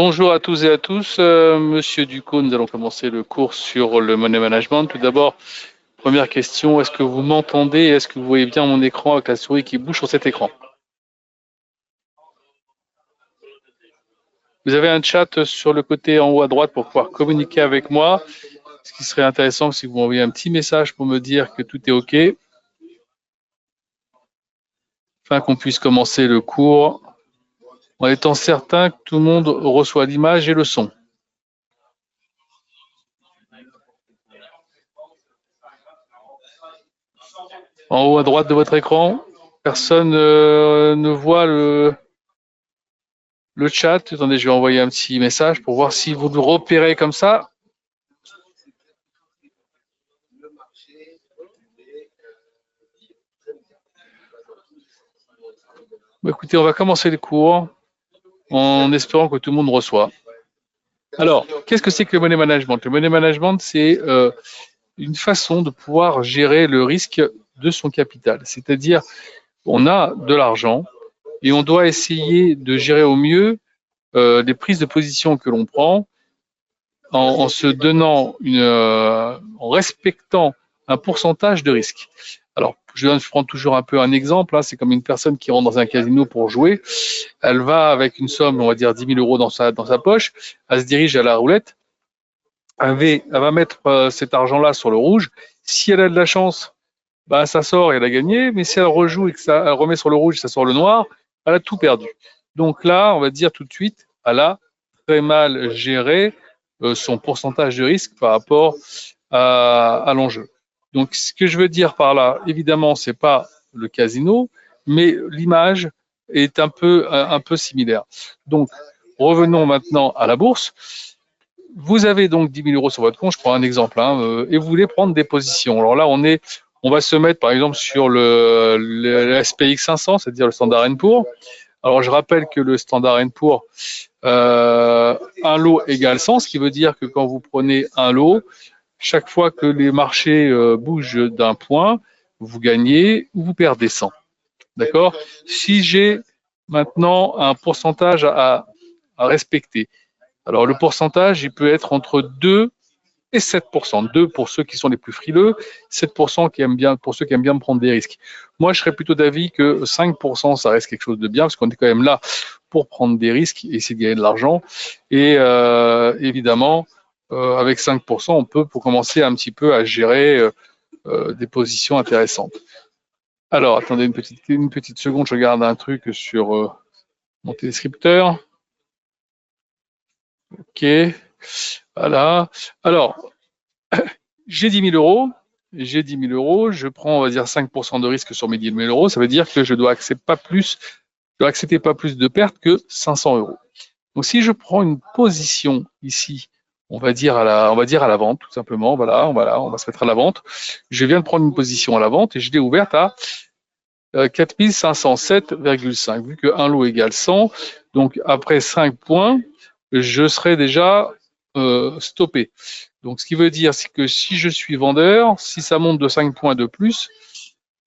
Bonjour à tous et à tous. Monsieur Ducot, nous allons commencer le cours sur le money management. Tout d'abord, première question, est-ce que vous m'entendez? Est-ce que vous voyez bien mon écran avec la souris qui bouge sur cet écran? Vous avez un chat sur le côté en haut à droite pour pouvoir communiquer avec moi. Ce qui serait intéressant, si vous m'envoyez un petit message pour me dire que tout est OK, afin qu'on puisse commencer le cours en étant certain que tout le monde reçoit l'image et le son. En haut à droite de votre écran, personne ne voit le chat. Attendez, je vais envoyer un petit message pour voir si vous le repérez comme ça. Écoutez, on va commencer le cours en espérant que tout le monde reçoit. Alors, qu'est-ce que c'est que le money management? Le money management, c'est une façon de pouvoir gérer le risque de son capital. C'est-à-dire, on a de l'argent et on doit essayer de gérer au mieux les prises de position que l'on prend en se donnant en respectant un pourcentage de risque. Alors, je prends toujours un peu un exemple, hein, c'est comme une personne qui rentre dans un casino pour jouer, elle va avec une somme, on va dire 10 000 euros dans sa poche, elle se dirige à la roulette, elle va mettre cet argent-là sur le rouge, si elle a de la chance, bah, ça sort et elle a gagné, mais si elle rejoue et que elle remet sur le rouge et ça sort le noir, elle a tout perdu. Donc là, on va dire tout de suite, elle a très mal géré son pourcentage de risque par rapport à l'enjeu. Donc, ce que je veux dire par là, évidemment, c'est pas le casino, mais l'image est un peu similaire. Donc, revenons maintenant à la bourse. Vous avez donc 10 000 euros sur votre compte, je prends un exemple, hein, et vous voulez prendre des positions. Alors là, on va se mettre par exemple sur le SPX 500, c'est-à-dire le Standard & Poor's. Alors, je rappelle que le Standard & Poor's, un lot égale 100, ce qui veut dire que quand vous prenez un lot, chaque fois que les marchés bougent d'un point, vous gagnez ou vous perdez 100. D'accord? Si j'ai maintenant un pourcentage à respecter, alors le pourcentage, il peut être entre 2 et 7%. 2 pour ceux qui sont les plus frileux, 7% qui aiment bien, pour ceux qui aiment bien prendre des risques. Moi, je serais plutôt d'avis que 5%, ça reste quelque chose de bien, parce qu'on est quand même là pour prendre des risques et essayer de gagner de l'argent. Et évidemment, avec 5%, on peut pour commencer un petit peu à gérer des positions intéressantes. Alors, attendez une petite seconde, je regarde un truc sur mon téléscripteur. OK, voilà. Alors, j'ai 10 000 euros. J'ai 10 000 euros, je prends, on va dire, 5% de risque sur mes 10 000 euros. Ça veut dire que je dois accepter pas plus de pertes que 500 euros. Donc, si je prends une position ici, on va dire à la vente, tout simplement, voilà, on va se mettre à la vente. Je viens de prendre une position à la vente et je l'ai ouverte à 4 507,5. Vu que un lot égale 100, donc après 5 points, je serai déjà stoppé. Donc, ce qui veut dire, c'est que si je suis vendeur, si ça monte de 5 points de plus,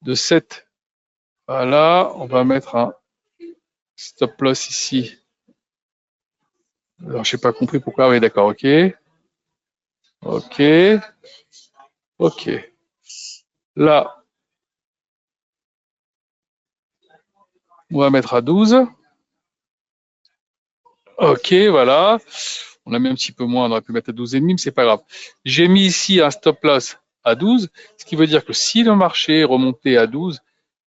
de 7, voilà, on va mettre un stop loss ici. Alors, je n'ai pas compris pourquoi. Oui, d'accord, OK. OK. OK. Là, on va mettre à 12. OK, voilà. On a mis un petit peu moins, on aurait pu mettre à 12,5, mais c'est pas grave. J'ai mis ici un stop loss à 12, ce qui veut dire que si le marché remontait à 12,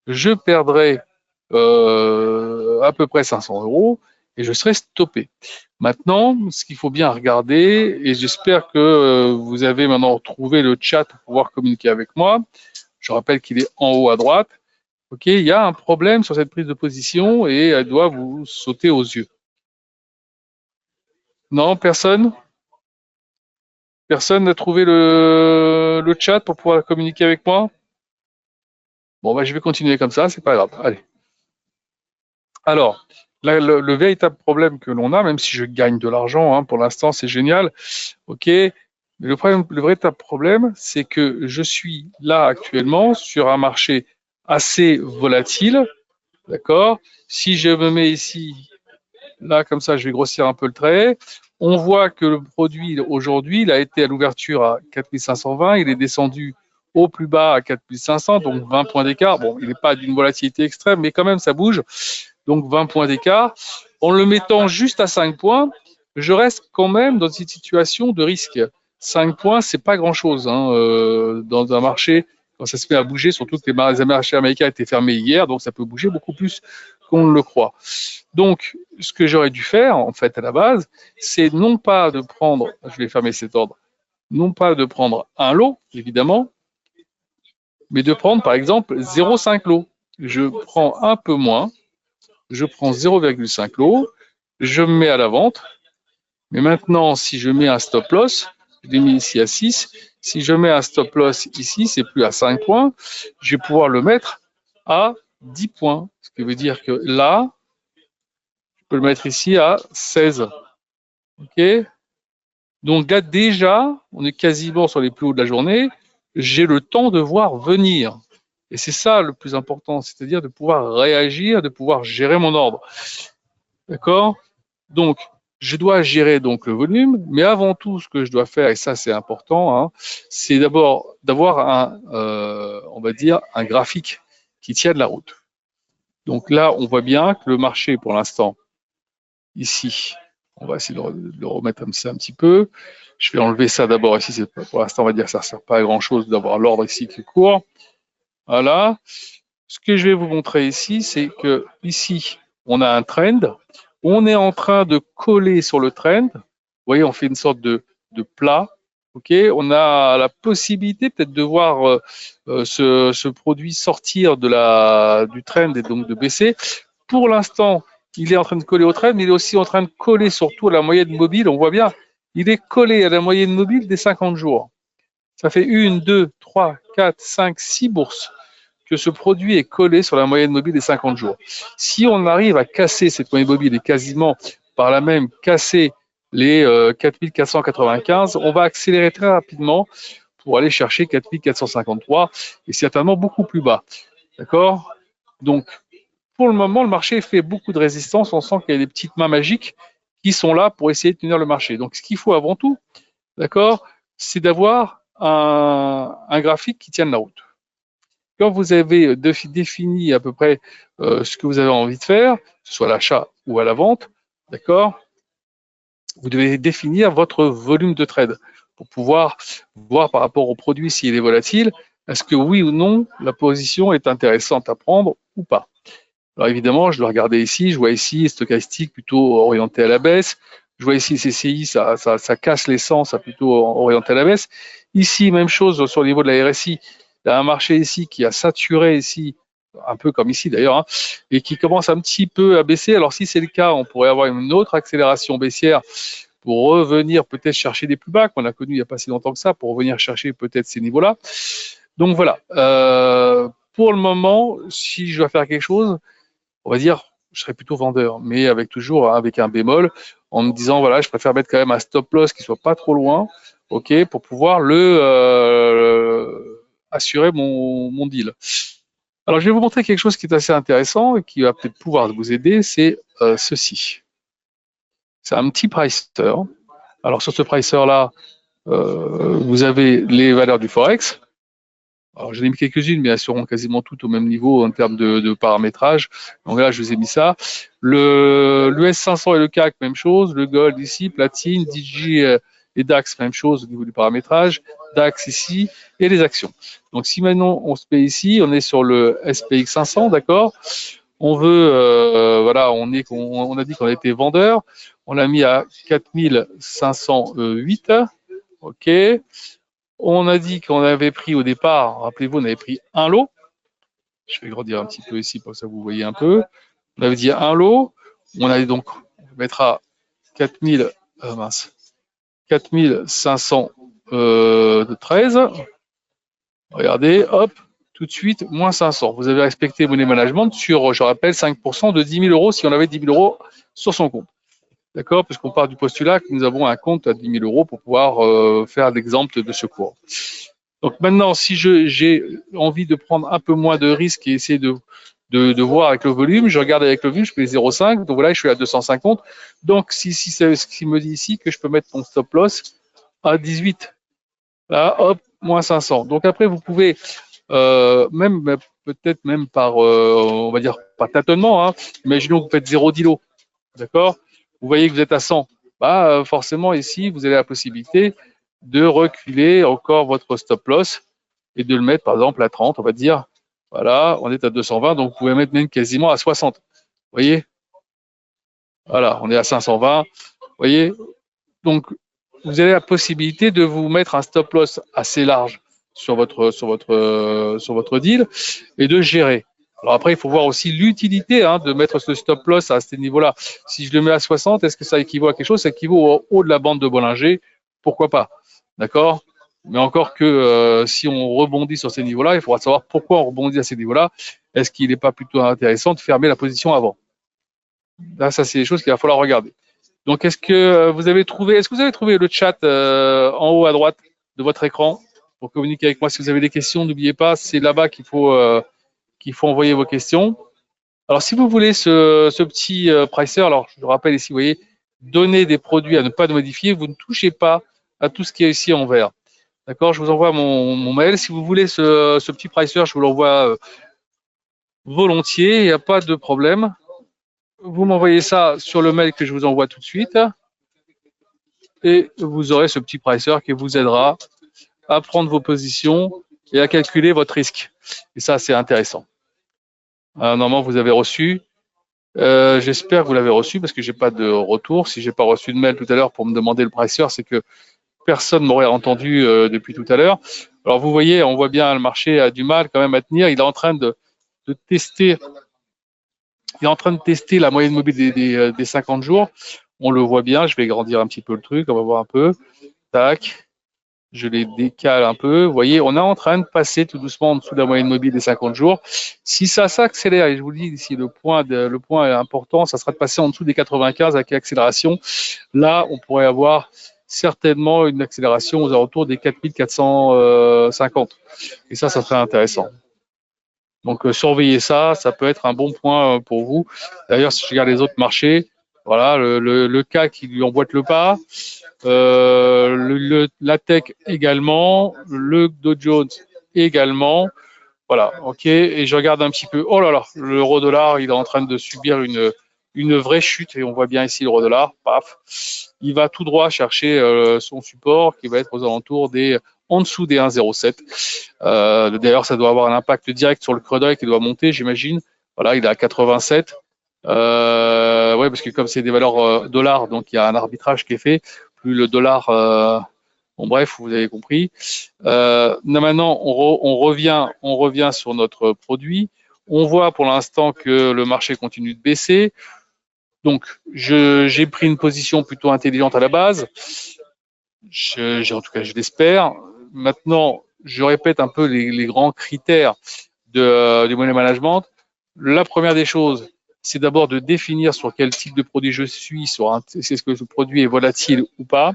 je perdrais à peu près 500 euros et je serais stoppé. Maintenant, ce qu'il faut bien regarder, et j'espère que vous avez maintenant trouvé le chat pour pouvoir communiquer avec moi. Je rappelle qu'il est en haut à droite. OK, il y a un problème sur cette prise de position et elle doit vous sauter aux yeux. Non, personne? Personne n'a trouvé le chat pour pouvoir communiquer avec moi? Bon, bah, je vais continuer comme ça, c'est pas grave. Allez. Alors, là, le véritable problème que l'on a, même si je gagne de l'argent, hein, pour l'instant, c'est génial, ok, mais le véritable problème, c'est que je suis là actuellement sur un marché assez volatile, d'accord? Si je me mets ici Là, comme ça, je vais grossir un peu le trait. On voit que le produit, aujourd'hui, il a été à l'ouverture à 4520, il est descendu au plus bas à 4500, donc 20 points d'écart. Bon, il n'est pas d'une volatilité extrême, mais quand même, ça bouge. Donc 20 points d'écart. En le mettant juste à 5 points, je reste quand même dans une situation de risque. 5 points, c'est pas grand-chose hein, dans un marché quand ça se met à bouger, surtout que les marchés américains étaient fermés hier, donc ça peut bouger beaucoup plus qu'on ne le croit. Donc, ce que j'aurais dû faire, en fait, à la base, c'est non pas de prendre, je vais fermer cet ordre, non pas de prendre un lot, évidemment, mais de prendre, par exemple, 0,5 lot. Je prends un peu moins, je prends 0,5 lot, je me mets à la vente, mais maintenant, si je mets un stop loss, je l'ai mis ici à 6, si je mets un stop loss ici, c'est plus à 5 points, je vais pouvoir le mettre à 10 points, ce qui veut dire que là, je peux le mettre ici à 16. OK? Donc là, déjà, on est quasiment sur les plus hauts de la journée, j'ai le temps de voir venir. Et c'est ça le plus important, c'est-à-dire de pouvoir réagir, de pouvoir gérer mon ordre. D'accord? Donc, je dois gérer donc le volume, mais avant tout, ce que je dois faire, et ça c'est important, hein, c'est d'abord d'avoir on va dire, un graphique qui tienne la route. Donc là, on voit bien que le marché, pour l'instant, ici, on va essayer de le remettre comme ça un petit peu. Je vais enlever ça d'abord ici. Pour l'instant, on va dire que ça ne sert pas à grand-chose d'avoir l'ordre ici qui court. Voilà. Ce que je vais vous montrer ici, c'est que ici, on a un trend. On est en train de coller sur le trend. Vous voyez, on fait une sorte de plat. Ok, on a la possibilité peut-être de voir ce produit sortir du trend et donc de baisser. Pour l'instant, il est en train de coller au trend, mais il est aussi en train de coller surtout à la moyenne mobile. On voit bien, il est collé à la moyenne mobile des 50 jours. Ça fait 1, 2, 3, 4, 5, 6 bourses que ce produit est collé sur la moyenne mobile des 50 jours. Si on arrive à casser cette moyenne mobile et quasiment par là même casser les 4495, on va accélérer très rapidement pour aller chercher 4453 et certainement beaucoup plus bas. D'accord? Donc, pour le moment, le marché fait beaucoup de résistance. On sent qu'il y a des petites mains magiques qui sont là pour essayer de tenir le marché. Donc, ce qu'il faut avant tout, d'accord, c'est d'avoir un graphique qui tienne la route. Quand vous avez défini à peu près ce que vous avez envie de faire, que ce soit à l'achat ou à la vente, d'accord, vous devez définir votre volume de trade pour pouvoir voir par rapport au produit s'il est volatile, est-ce que oui ou non la position est intéressante à prendre ou pas. Alors évidemment, je dois regarder ici, je vois ici stochastique plutôt orienté à la baisse, je vois ici CCI, ça casse l'essence, ça plutôt orienté à la baisse. Ici, même chose sur le niveau de la RSI, il y a un marché ici qui a saturé ici, un peu comme ici d'ailleurs, hein, et qui commence un petit peu à baisser. Alors si c'est le cas, on pourrait avoir une autre accélération baissière pour revenir peut-être chercher des plus bas qu'on a connus il n'y a pas si longtemps que ça, pour revenir chercher peut-être ces niveaux-là. Donc voilà, pour le moment, si je dois faire quelque chose, on va dire, je serais plutôt vendeur, mais avec toujours avec un bémol, en me disant voilà, je préfère mettre quand même un stop loss qui soit pas trop loin, ok, pour pouvoir assurer mon deal. Alors, je vais vous montrer quelque chose qui est assez intéressant et qui va peut-être pouvoir vous aider, c'est ceci. C'est un petit pricer. Alors, sur ce pricer-là, vous avez les valeurs du Forex. Alors, j'en ai mis quelques-unes, mais elles seront quasiment toutes au même niveau en termes de paramétrage. Donc là, je vous ai mis ça. Le S500 et le CAC, même chose. Le Gold ici, Platine, DG et DAX, même chose au niveau du paramétrage. DAX ici et les actions. Donc, si maintenant on se met ici, on est sur le SPX 500, d'accord. On veut, voilà, on a dit qu'on était vendeur. On l'a mis à 4508. OK. On a dit qu'on avait pris au départ, rappelez-vous, on avait pris un lot. Je vais grandir un petit peu ici pour que ça vous voyez un peu. On avait dit un lot. On allait donc mettre à 4513. Regardez, hop, tout de suite, moins 500. Vous avez respecté Money Management sur, je rappelle, 5% de 10 000 euros si on avait 10 000 euros sur son compte. D'accord? Puisqu'on part du postulat que nous avons un compte à 10 000 euros pour pouvoir faire l'exemple de ce cours. Donc maintenant, si j'ai envie de prendre un peu moins de risques et essayer de de voir avec le volume. Je regarde avec le volume, je fais 0,5. Donc voilà, je suis à 250. Donc si c'est ce qu'il me dit ici que je peux mettre mon stop loss à 18. Là, hop, moins 500. Donc après, vous pouvez même peut-être même par, on va dire, pas tâtonnement, hein. Imaginons que vous faites 0,10 lots, d'accord? Vous voyez que vous êtes à 100. Bah, forcément, ici, vous avez la possibilité de reculer encore votre stop loss et de le mettre, par exemple, à 30, on va dire. Voilà, on est à 220, donc vous pouvez mettre même quasiment à 60. Vous voyez? Voilà, on est à 520. Vous voyez? Donc, vous avez la possibilité de vous mettre un stop loss assez large sur votre deal et de gérer. Alors après, il faut voir aussi l'utilité de mettre ce stop loss à ce niveau-là. Si je le mets à 60, est-ce que ça équivaut à quelque chose? Ça équivaut au haut de la bande de Bollinger. Pourquoi pas? D'accord? Mais encore que si on rebondit sur ces niveaux-là, il faudra savoir pourquoi on rebondit à ces niveaux-là. Est-ce qu'il n'est pas plutôt intéressant de fermer la position avant? Là, ça, c'est des choses qu'il va falloir regarder. Donc, est-ce que vous avez trouvé le chat en haut à droite de votre écran pour communiquer avec moi? Si vous avez des questions, n'oubliez pas, c'est là-bas qu'il faut envoyer vos questions. Alors, si vous voulez ce petit pricer, alors je le rappelle ici, vous voyez, donner des produits à ne pas modifier, vous ne touchez pas à tout ce qui est ici en vert. D'accord? Je vous envoie mon mail. Si vous voulez ce petit pricer, je vous l'envoie volontiers, il n'y a pas de problème. Vous m'envoyez ça sur le mail que je vous envoie tout de suite et vous aurez ce petit pricer qui vous aidera à prendre vos positions et à calculer votre risque. Et ça, c'est intéressant. Normalement, vous avez reçu. J'espère que vous l'avez reçu parce que j'ai pas de retour. Si j'ai pas reçu de mail tout à l'heure pour me demander le pricer, c'est que personne m'aurait entendu depuis tout à l'heure. Alors vous voyez, on voit bien le marché a du mal quand même à tenir. Il est en train de tester. Il est en train de tester la moyenne mobile des 50 jours. On le voit bien. Je vais grandir un petit peu le truc. On va voir un peu. Tac. Je les décale un peu. Vous voyez, on est en train de passer tout doucement en dessous de la moyenne mobile des 50 jours. Si ça s'accélère, et je vous le dis ici, le point est important, ça sera de passer en dessous des 95 avec accélération. Là, on pourrait avoir certainement une accélération aux alentours des 4450. Et ça serait intéressant. Donc, surveillez ça, ça peut être un bon point pour vous. D'ailleurs, si je regarde les autres marchés, voilà, le CAC qui lui emboîte le pas. La tech également, le Dow Jones également. Voilà, ok. Et je regarde un petit peu. Oh là là, l'euro dollar, il est en train de subir une vraie chute et on voit bien ici l'euro dollar. Paf, il va tout droit chercher son support qui va être aux alentours en dessous des 1,07. D'ailleurs, ça doit avoir un impact direct sur le crude oil qui doit monter, j'imagine. Voilà, il est à 87. Ouais, parce que comme c'est des valeurs dollars, donc il y a un arbitrage qui est fait. Plus le dollar, bon bref, vous avez compris. Maintenant, on revient sur notre produit. On voit pour l'instant que le marché continue de baisser. Donc, j'ai pris une position plutôt intelligente à la base. En tout cas, je l'espère. Maintenant, je répète un peu les grands critères du money management. La première des choses, c'est d'abord de définir sur quel type de produit je suis, est-ce que ce produit est volatile ou pas.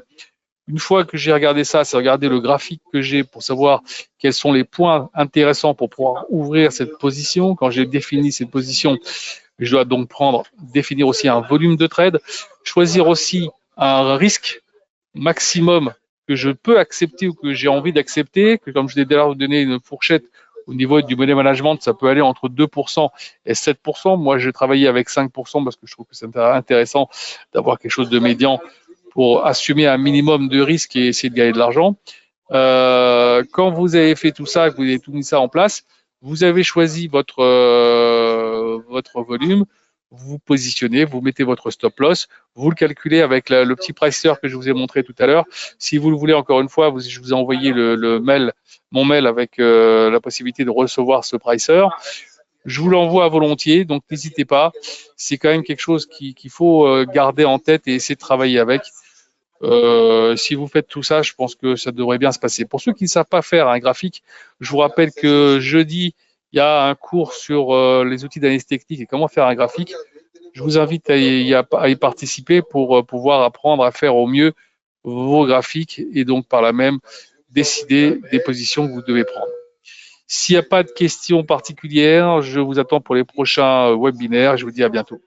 Une fois que j'ai regardé ça, c'est regarder le graphique que j'ai pour savoir quels sont les points intéressants pour pouvoir ouvrir cette position. Quand j'ai défini cette position, je dois donc définir aussi un volume de trade, choisir aussi un risque maximum que je peux accepter ou que j'ai envie d'accepter, que comme je l'ai déjà donné une fourchette au niveau du money management, ça peut aller entre 2% et 7%. Moi, j'ai travaillé avec 5% parce que je trouve que c'est intéressant d'avoir quelque chose de médian pour assumer un minimum de risque et essayer de gagner de l'argent. Quand vous avez fait tout ça, que vous avez tout mis ça en place, vous avez choisi votre volume, vous vous positionnez, vous mettez votre stop loss, vous le calculez avec le petit pricer que je vous ai montré tout à l'heure. Si vous le voulez, encore une fois, je vous ai envoyé mon mail avec la possibilité de recevoir ce pricer. Je vous l'envoie volontiers, donc n'hésitez pas. C'est quand même quelque chose qu'il faut garder en tête et essayer de travailler avec. Si vous faites tout ça, je pense que ça devrait bien se passer. Pour ceux qui ne savent pas faire un graphique, je vous rappelle que jeudi, il y a un cours sur les outils d'analyse technique et comment faire un graphique. Je vous invite à y participer pour pouvoir apprendre à faire au mieux vos graphiques et donc par là même décider des positions que vous devez prendre. S'il n'y a pas de questions particulières, je vous attends pour les prochains webinaires. Je vous dis à bientôt.